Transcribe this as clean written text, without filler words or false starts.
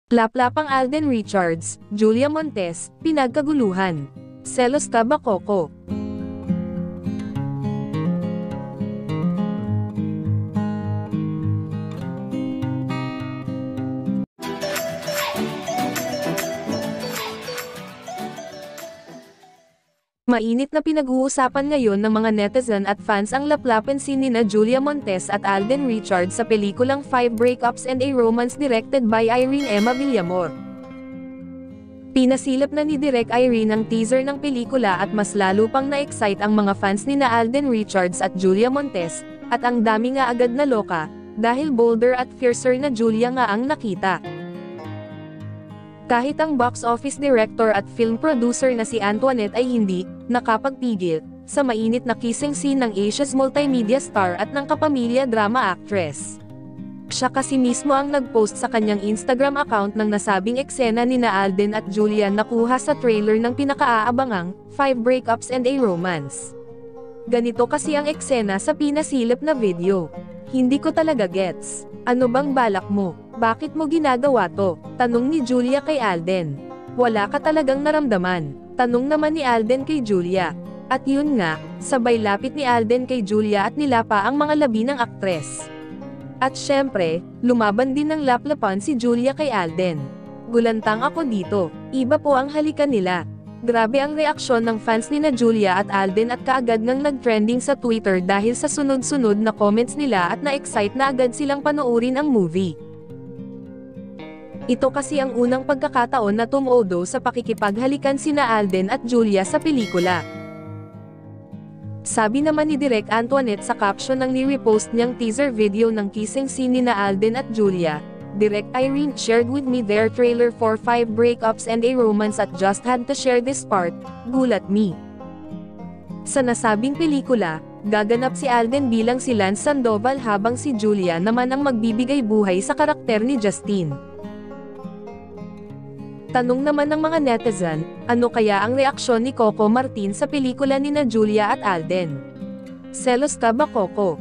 Laplapang Alden Richards, Julia Montes, pinagkaguluhan. Selos ka ba, Coco? Mainit na pinag-uusapan ngayon ng mga netizen at fans ang laplapan scene nina Julia Montes at Alden Richards sa pelikulang 5 Breakups and a Romance directed by Irene Emma Villamor. Pinasilip na ni Direk Irene ang teaser ng pelikula at mas lalo pang na-excite ang mga fans nina Alden Richards at Julia Montes, at ang dami nga agad na loka, dahil bolder at fiercer na Julia nga ang nakita. Kahit ang box office director at film producer na si Antoinette ay hindi nakapagpigil sa mainit na kissing scene ng Asia's multimedia star at ng kapamilya drama actress. Siya kasi mismo ang nag-post sa kanyang Instagram account ng nasabing eksena nina Alden at Julia na kuha sa trailer ng pinakaaabangang 5 Breakups and a Romance. Ganito kasi ang eksena sa pinasilip na video. Hindi ko talaga gets. Ano bang balak mo? Bakit mo ginagawa to? Tanong ni Julia kay Alden. Wala ka talagang naramdaman? Tanong naman ni Alden kay Julia. At yun nga, sabay lapit ni Alden kay Julia at nilapa ang mga labi ng aktres. At syempre, lumaban din ng laplapan si Julia kay Alden. Gulantang ako dito, iba po ang halikan nila. Grabe ang reaksyon ng fans nina Julia at Alden at kaagad ngang nag-trending sa Twitter dahil sa sunod-sunod na comments nila at na-excite na agad silang panoorin ang movie. Ito kasi ang unang pagkakataon na tumodo sa pakikipaghalikan sina Alden at Julia sa pelikula. Sabi naman ni Direk Antoinette sa caption ng ni-repost niyang teaser video ng kissing scene nina Alden at Julia, Direk Irene shared with me their trailer for 5 Breakups and a Romance at just had to share this part, gulat me. Sa nasabing pelikula, gaganap si Alden bilang si Lance Sandoval habang si Julia naman ang magbibigay buhay sa karakter ni Justin. Tanong naman ng mga netizen, ano kaya ang reaksyon ni Coco Martin sa pelikula nina Julia at Alden? Selos ka ba, Coco?